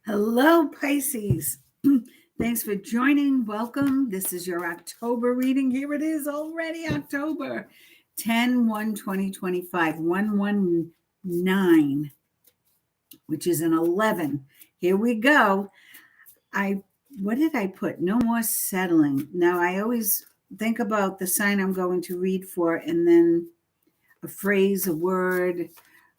Hello, Pisces. Thanks for joining. Welcome. This is your October reading. Here it is already October 10/1/2025, 119, which is an 11. Here we go. What did I put? No more settling. Now, I always think about the sign I'm going to read for, and then a phrase, a word,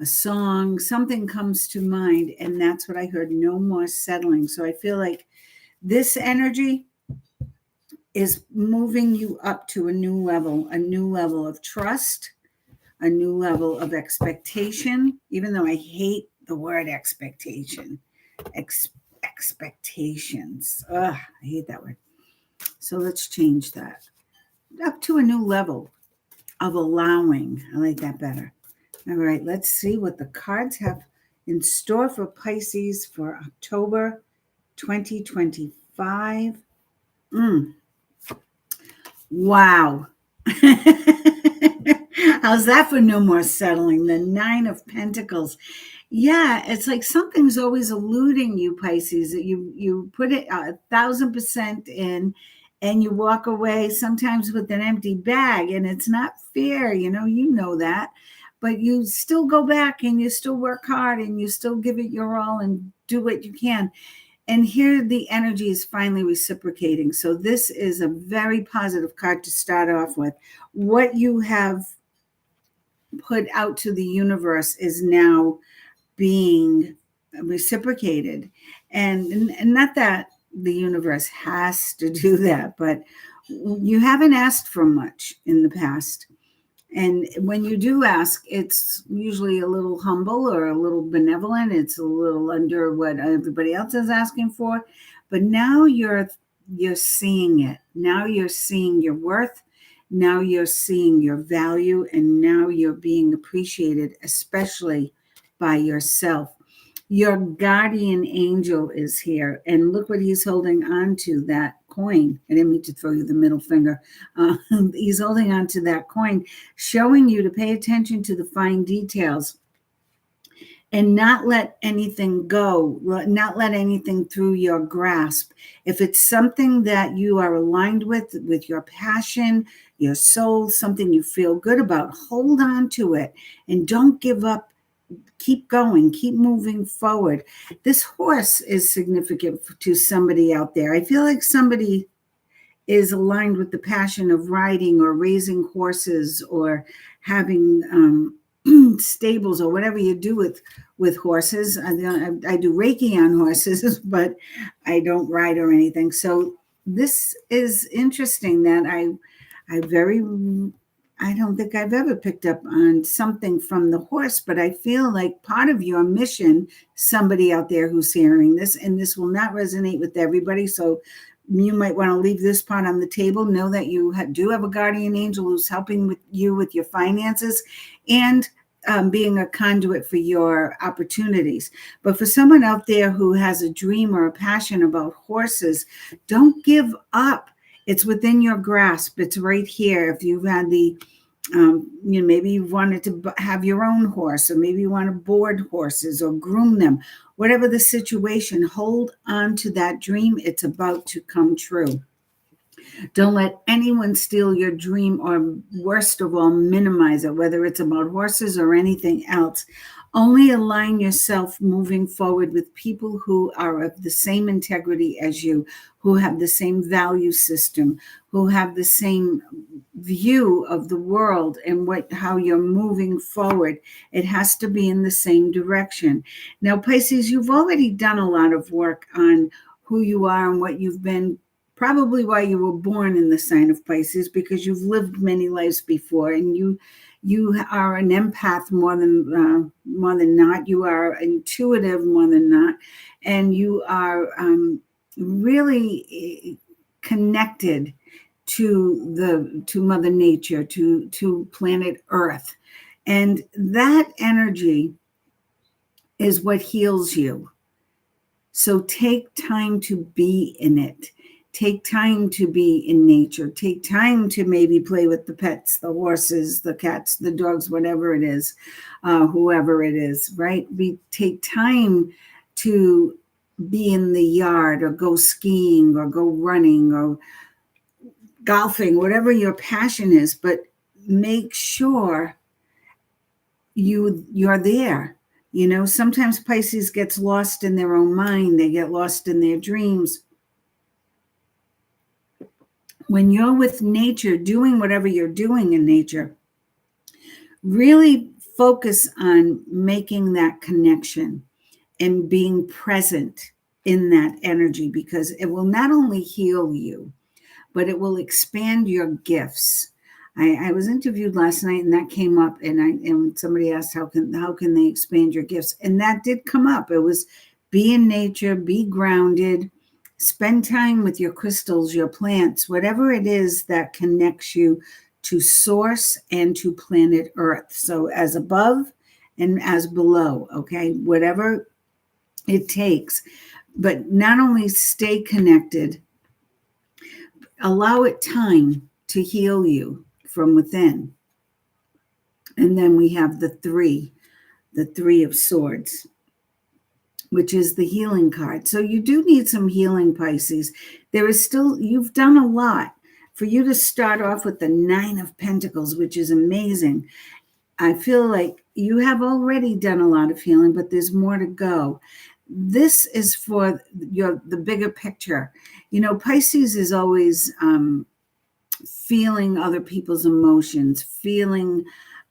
a song, something comes to mind, and that's what I heard. No more settling. So I feel like this energy is moving you up to a new level of trust, a new level of expectation, even though I hate the word expectation. Expectations. Ugh, I hate that word. So let's change that. Up to a new level of allowing. I like that better. All right, let's see what the cards have in store for Pisces for October 2025. Wow. How's that for no more settling? The Nine of Pentacles. Yeah, it's like something's always eluding you, Pisces. That you put it 1,000% in, and you walk away sometimes with an empty bag, and it's not fair. You know that, but you still go back and you still work hard and you still give it your all and do what you can. And here the energy is finally reciprocating. So this is a very positive card to start off with. What you have put out to the universe is now being reciprocated. And not that the universe has to do that, but you haven't asked for much in the past. And when you do ask, it's usually a little humble or a little benevolent. It's a little under what everybody else is asking for. But now you're seeing it. Now you're seeing your worth. Now you're seeing your value. And now you're being appreciated, especially by yourself. Your guardian angel is here, and look what he's holding on to, that coin. I didn't mean to throw you the middle finger. He's holding on to that coin, showing you to pay attention to the fine details and not let anything go, not let anything through your grasp. If it's something that you are aligned with your passion, your soul, something you feel good about, hold on to it and don't give up. Keep going, keep moving forward. This horse is significant to somebody out there. I feel like somebody is aligned with the passion of riding or raising horses or having stables or whatever you do with horses. I do Reiki on horses, but I don't ride or anything. So this is interesting that I don't think I've ever picked up on something from the horse, but I feel like part of your mission, somebody out there who's hearing this, and this will not resonate with everybody. So you might want to leave this part on the table. Know that you do have a guardian angel who's helping with you with your finances and being a conduit for your opportunities. But for someone out there who has a dream or a passion about horses, don't give up. It's within your grasp. It's right here. If you've had maybe you wanted to have your own horse, or maybe you want to board horses or groom them, whatever the situation, hold on to that dream. It's about to come true. Don't let anyone steal your dream, or worst of all, minimize it, whether it's about horses or anything else. Only align yourself moving forward with people who are of the same integrity as you, who have the same value system, who have the same view of the world and how you're moving forward. It has to be in the same direction. Now, Pisces, you've already done a lot of work on who you are and what you've been, probably why you were born in the sign of Pisces, because you've lived many lives before, and you are an empath more than not. You are intuitive more than not, and you are really connected to Mother Nature, to planet Earth, and that energy is what heals you. So take time to be in it. Take time to be in nature. Take time to maybe play with the pets, the horses, the cats, the dogs, whatever it is, whoever it is, right? Take time to be in the yard or go skiing or go running or golfing, whatever your passion is, but make sure you're there. Sometimes Pisces gets lost in their own mind. They get lost in their dreams. When you're with nature, doing whatever you're doing in nature, really focus on making that connection and being present in that energy, because it will not only heal you, but it will expand your gifts. I was interviewed last night, and that came up, and somebody asked how can they expand your gifts, and that did come up. It was be in nature, be grounded, spend time with your crystals, your plants, whatever it is that connects you to source and to planet Earth. So as above and as below, okay, whatever it takes, but not only stay connected, allow it time to heal you from within. And then we have the three of swords, which is the healing card. So you do need some healing, Pisces. There is still, you've done a lot. For you to start off with the 9 of Pentacles, which is amazing. I feel like you have already done a lot of healing, but there's more to go. This is for the bigger picture. Pisces is always feeling other people's emotions, feeling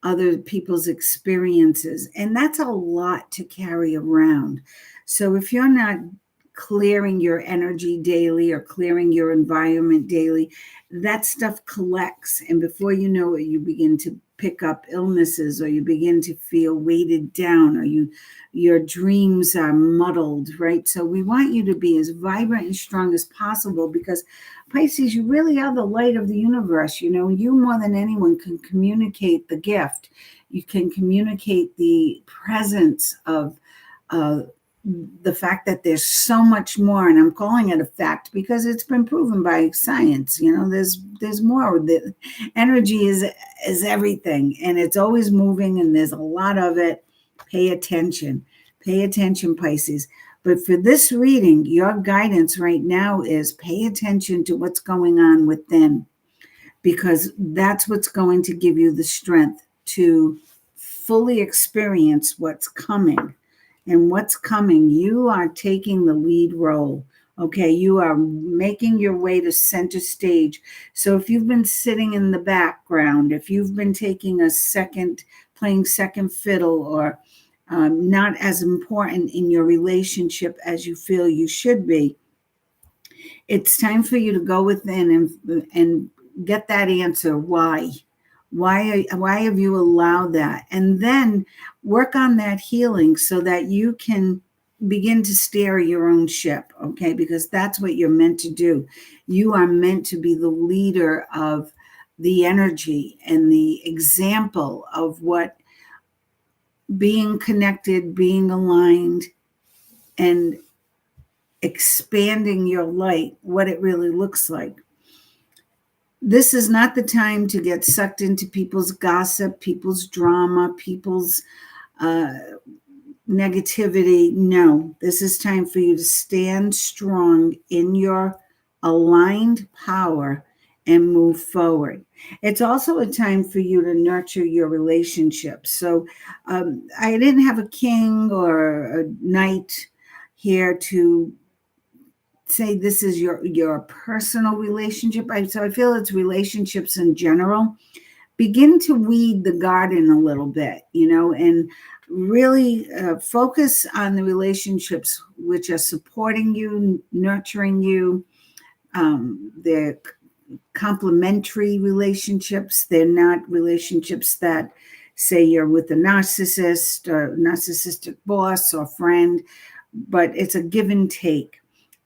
other people's experiences. And that's a lot to carry around. So if you're not clearing your energy daily or clearing your environment daily, that stuff collects. And before you know it, you begin to pick up illnesses, or you begin to feel weighted down, or your dreams are muddled, right? So we want you to be as vibrant and strong as possible, because Pisces, you really are the light of the universe. You more than anyone can communicate the gift. You can communicate the presence of the fact that there's so much more, and I'm calling it a fact because it's been proven by science. There's more. The energy is everything, and it's always moving, and there's a lot of it. Pay attention, Pisces. But for this reading, your guidance right now is pay attention to what's going on within, because that's what's going to give you the strength to fully experience what's coming. And what's coming, you are taking the lead role. Okay, you are making your way to center stage. So if you've been sitting in the background, if you've been playing second fiddle, or not as important in your relationship as you feel you should be, it's time for you to go within and get that answer. Why have you allowed that? And then work on that healing so that you can begin to steer your own ship, okay? Because that's what you're meant to do. You are meant to be the leader of the energy and the example of what being connected, being aligned, and expanding your light, what it really looks like. This is not the time to get sucked into people's gossip, people's drama, people's negativity. No, this is time for you to stand strong in your aligned power and move forward. It's also a time for you to nurture your relationships. So I didn't have a king or a knight here to say this is your personal relationship. So I feel it's relationships in general. Begin to weed the garden a little bit, and really focus on the relationships which are supporting you, nurturing you. They're complementary relationships. They're not relationships that say you're with a narcissist or narcissistic boss or friend, but it's a give and take.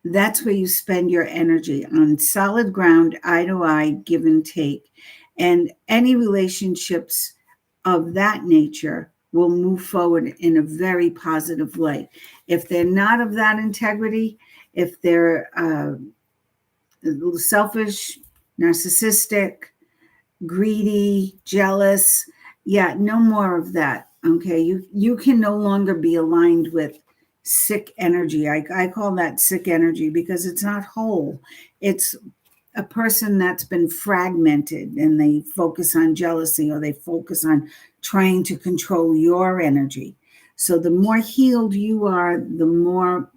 That's where you spend your energy, on solid ground, eye to eye, give and take. And any relationships of that nature will move forward in a very positive light. If they're not of that integrity, if they're selfish, narcissistic, greedy, jealous, no more of that. Okay, you can no longer be aligned with sick energy. I call that sick energy because it's not whole. It's a person that's been fragmented and they focus on jealousy or they focus on trying to control your energy. So the more healed you are, the more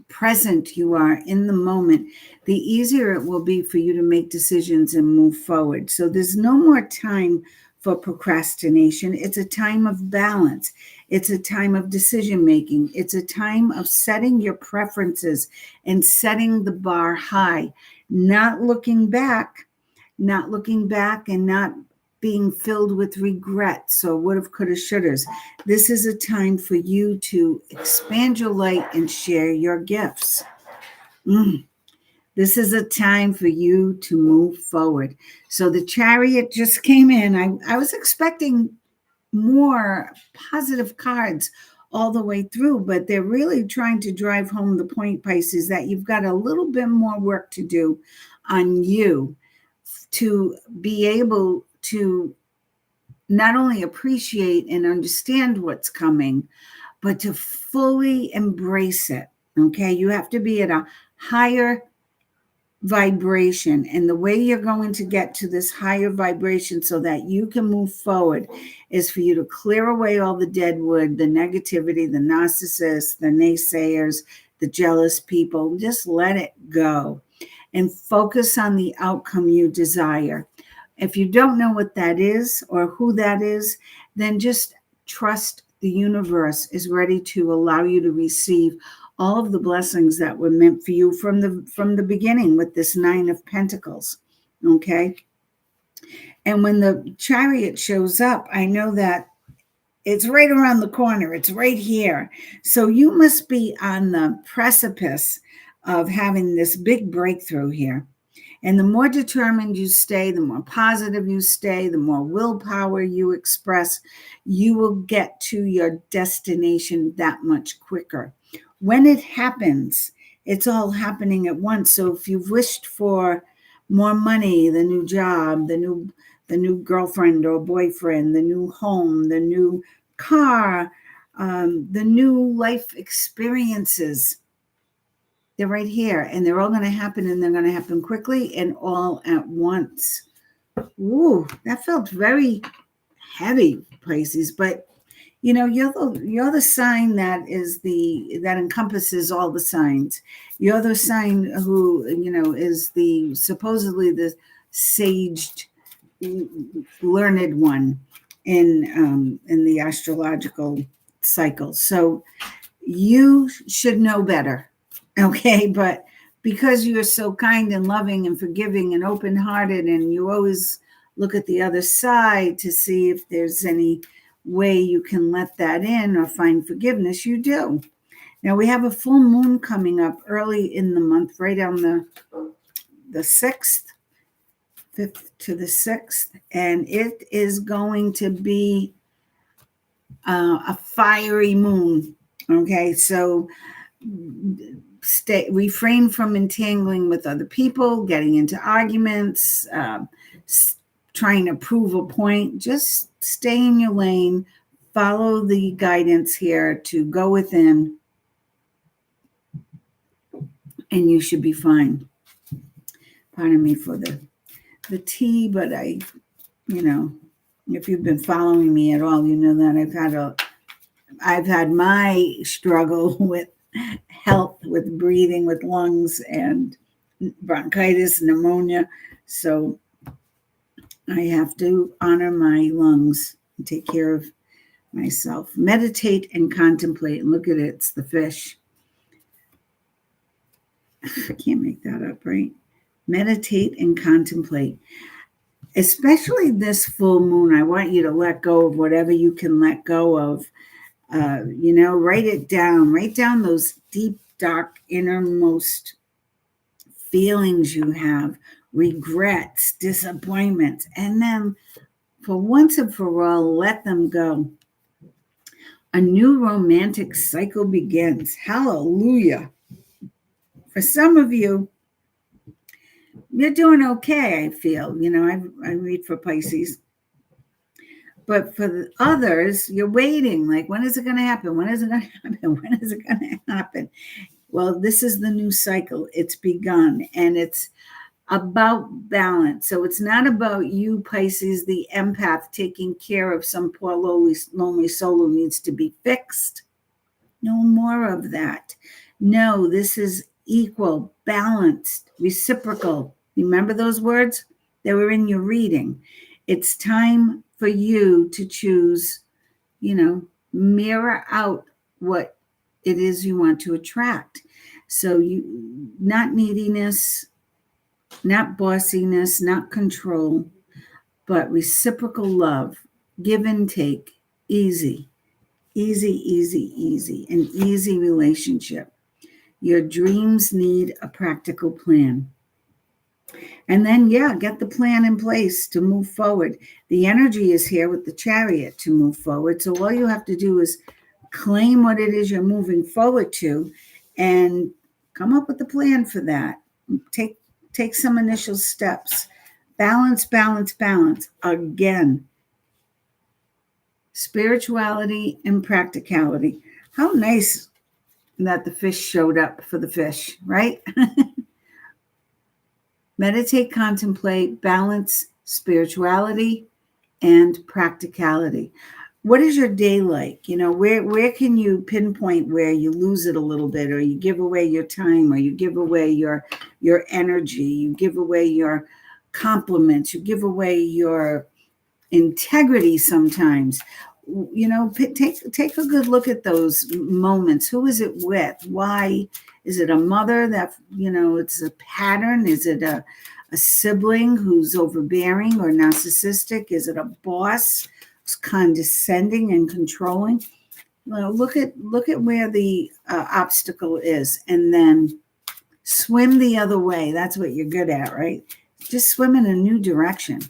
present you are in the moment, the easier it will be for you to make decisions and move forward. So there's no more time for procrastination. It's a time of balance. It's a time of decision making. It's a time of setting your preferences and setting the bar high, not looking back, and not being filled with regrets or would have, could have, should have. This is a time for you to expand your light and share your gifts. This is a time for you to move forward. So the Chariot just came in. I was expecting more positive cards all the way through, but they're really trying to drive home the point, Pisces, that you've got a little bit more work to do on you to be able to not only appreciate and understand what's coming, but to fully embrace it. Okay. You have to be at a higher vibration. And the way you're going to get to this higher vibration so that you can move forward is for you to clear away all the dead wood, the negativity, the narcissists, the naysayers, the jealous people. Just let it go and focus on the outcome you desire. If you don't know what that is or who that is, then just trust the universe is ready to allow you to receive all of the blessings that were meant for you from the beginning with this 9 of Pentacles. Okay. And when the Chariot shows up, I know that it's right around the corner. It's right here. So you must be on the precipice of having this big breakthrough here. And the more determined you stay, the more positive you stay, the more willpower you express, you will get to your destination that much quicker. When it happens, it's all happening at once. So if you've wished for more money, the new job, the new girlfriend or boyfriend, the new home, the new car, the new life experiences, they're right here, and they're all going to happen, and they're going to happen quickly and all at once. Ooh, that felt very heavy, Pisces. But you know, you're the sign that encompasses all the signs. You're the sign who is the supposedly the saged, learned one in the astrological cycle. So you should know better. Okay, but because you're so kind and loving and forgiving and open-hearted, and you always look at the other side to see if there's any way you can let that in or find forgiveness, you do. Now we have a full moon coming up early in the month, right on the 6th, 5th to the 6th, and it is going to be a fiery moon. Okay, so refrain from entangling with other people, getting into arguments, trying to prove a point. Just stay in your lane, follow the guidance here to go within, and you should be fine. Pardon me for the tea, but if you've been following me at all, you know that I've had my struggle with health, with breathing, with lungs and bronchitis, pneumonia. So I have to honor my lungs and take care of myself. Meditate and contemplate. And look at it. It's the fish. I can't make that up, right? Meditate and contemplate. Especially this full moon, I want you to let go of whatever you can let go of. Write it down. Write down those deep, dark, innermost feelings you have, regrets, disappointments, and then for once and for all, let them go. A new romantic cycle begins. Hallelujah. For some of you, you're doing okay, I feel. I read for Pisces. But for the others, you're waiting. Like, when is it going to happen? When is it going to happen? When is it going to happen? Well, this is the new cycle. It's begun, and it's about balance. So it's not about you, Pisces, the empath, taking care of some poor lonely soul who needs to be fixed. No more of that. No, this is equal, balanced, reciprocal. Remember those words? They were in your reading. It's time for you to choose, mirror out what it is you want to attract. So not neediness, not bossiness, not control, but reciprocal love, give and take, easy, an easy relationship. Your dreams need a practical plan. And then, get the plan in place to move forward. The energy is here with the Chariot to move forward. So all you have to do is claim what it is you're moving forward to and come up with a plan for that. Take some initial steps. Balance, balance, balance. Again, spirituality and practicality. How nice that the fish showed up for the fish, right? Meditate, contemplate, balance, spirituality, and practicality. What is your day like? Where can you pinpoint where you lose it a little bit, or you give away your time, or you give away your energy, you give away your compliments, you give away your integrity sometimes. Take a good look at those moments. Who is it with? Why? Is it a mother that, it's a pattern? Is it a sibling who's overbearing or narcissistic? Is it a boss who's condescending and controlling? Well, look at where the obstacle is, and then swim the other way. That's what you're good at, right? Just swim in a new direction.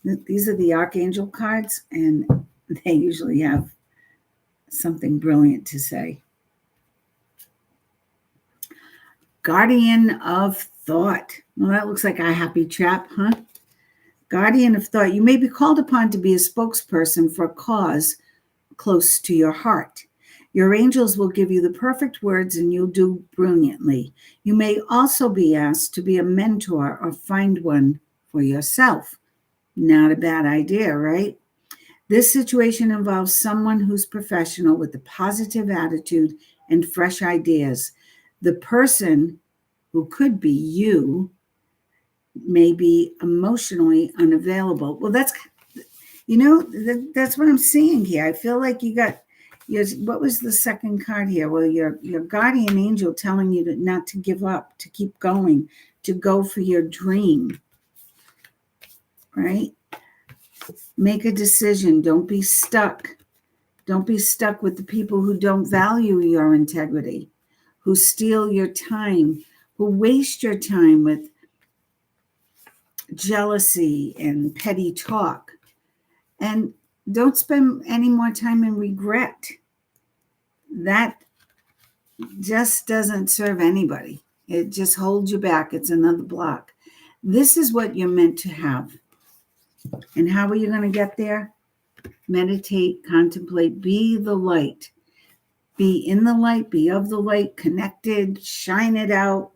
These are the Archangel cards, and they usually have something brilliant to say. Guardian of thought. Well, that looks like a happy chap, huh? Guardian of thought. You may be called upon to be a spokesperson for a cause close to your heart. Your angels will give you the perfect words, and you'll do brilliantly. You may also be asked to be a mentor or find one for yourself. Not a bad idea, right? This situation involves someone who's professional with a positive attitude and fresh ideas. The person, who could be you, may be emotionally unavailable. Well, that's what I'm seeing here. I feel like you got what was the second card here? Well, your guardian angel telling you not to give up, to keep going, to go for your dream, right? Make a decision. Don't be stuck. Don't be stuck with the people who don't value your integrity, who steal your time, who waste your time with jealousy and petty talk. And don't spend any more time in regret. That just doesn't serve anybody. It just holds you back. It's another block. This is what you're meant to have. And how are you going to get there? Meditate, contemplate, be the light. Be in the light, be of the light, connected, shine it out.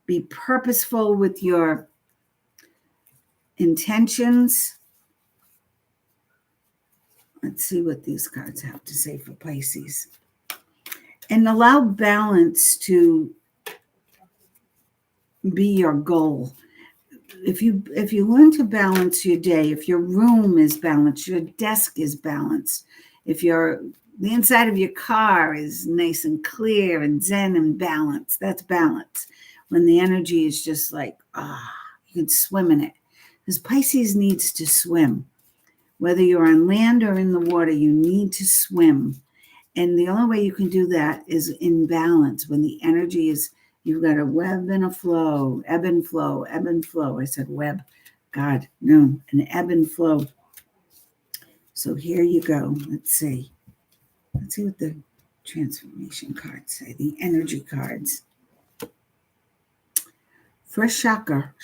Be purposeful with your intentions. Let's see what these cards have to say for Pisces. And allow balance to be your goal. If you learn to balance your day, if your room is balanced, your desk is balanced, if the inside of your car is nice and clear and zen and balanced, that's balance. When the energy is just like, you can swim in it. Because Pisces needs to swim. Whether you're on land or in the water, you need to swim. And the only way you can do that is in balance, when the energy is, you've got a web and a flow, ebb and flow, ebb and flow. I said web. God, no, an ebb and flow. So here you go. Let's see. Let's see what the transformation cards say, the energy cards. First chakra,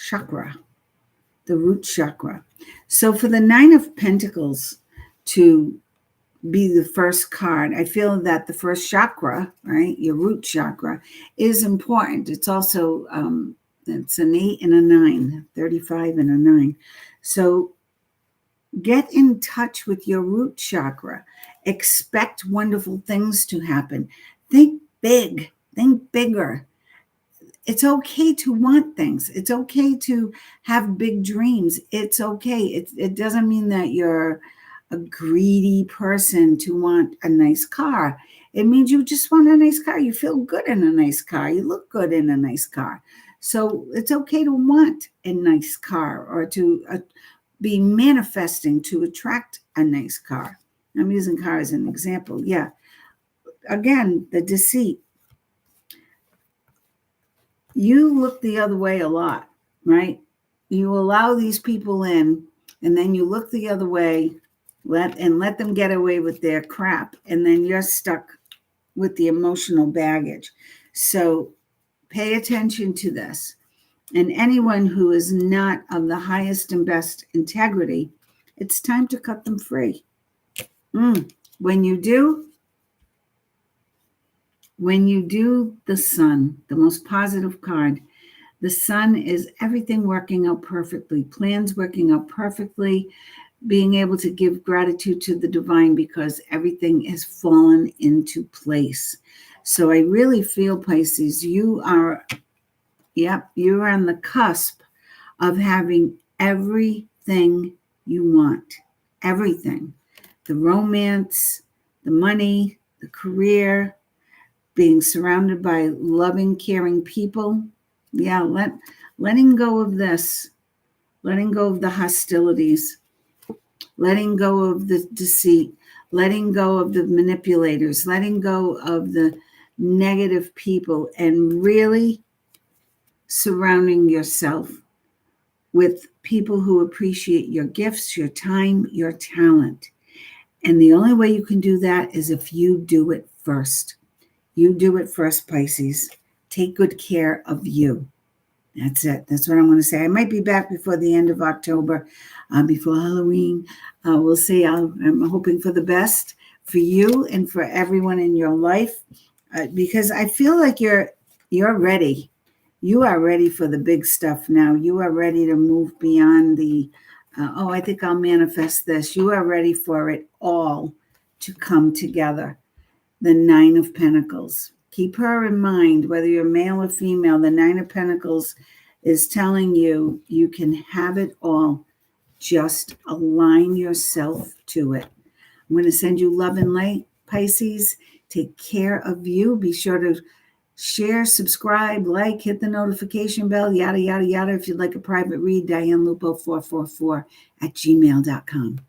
the root chakra. So for the 9 of Pentacles, to be the first card. I feel that the first chakra, right, your root chakra, is important. It's also, it's an 8 and a 9, 35 and a 9. So get in touch with your root chakra. Expect wonderful things to happen. Think big, think bigger. It's okay to want things. It's okay to have big dreams. It's okay. It doesn't mean that you're a greedy person to want a nice car. It means you just want a nice car. You feel good in a nice car. You look good in a nice car. So it's okay to want a nice car or to be manifesting to attract a nice car. I'm using car as an example. Yeah. Again, the deceit. You look the other way a lot, right? You allow these people in, and then you look the other way, let them get away with their crap, and then you're stuck with the emotional baggage. So pay attention to this. And anyone who is not of the highest and best integrity, it's time to cut them free. When you do, the Sun, the most positive card, the Sun is everything working out perfectly, plans working out perfectly, being able to give gratitude to the divine because everything has fallen into place. So I really feel, Pisces, you are on the cusp of having everything you want. Everything. The romance, the money, the career, being surrounded by loving, caring people. Yeah, letting go of this, letting go of the hostilities, letting go of the deceit, letting go of the manipulators, letting go of the negative people, and really surrounding yourself with people who appreciate your gifts, your time, your talent. And the only way you can do that is if you do it first. You do it first, Pisces. Take good care of you. That's it. That's what I'm going to say. I might be back before the end of October, before Halloween. We'll see. I'm hoping for the best for you and for everyone in your life, because I feel like you're ready. You are ready for the big stuff now. You are ready to move beyond the, I think I'll manifest this. You are ready for it all to come together. The 9 of Pentacles. Keep her in mind, whether you're male or female. The 9 of Pentacles is telling you you can have it all. Just align yourself to it. I'm going to send you love and light, Pisces. Take care of you. Be sure to share, subscribe, like, hit the notification bell, yada, yada, yada. If you'd like a private read, DianeLupo444 @gmail.com.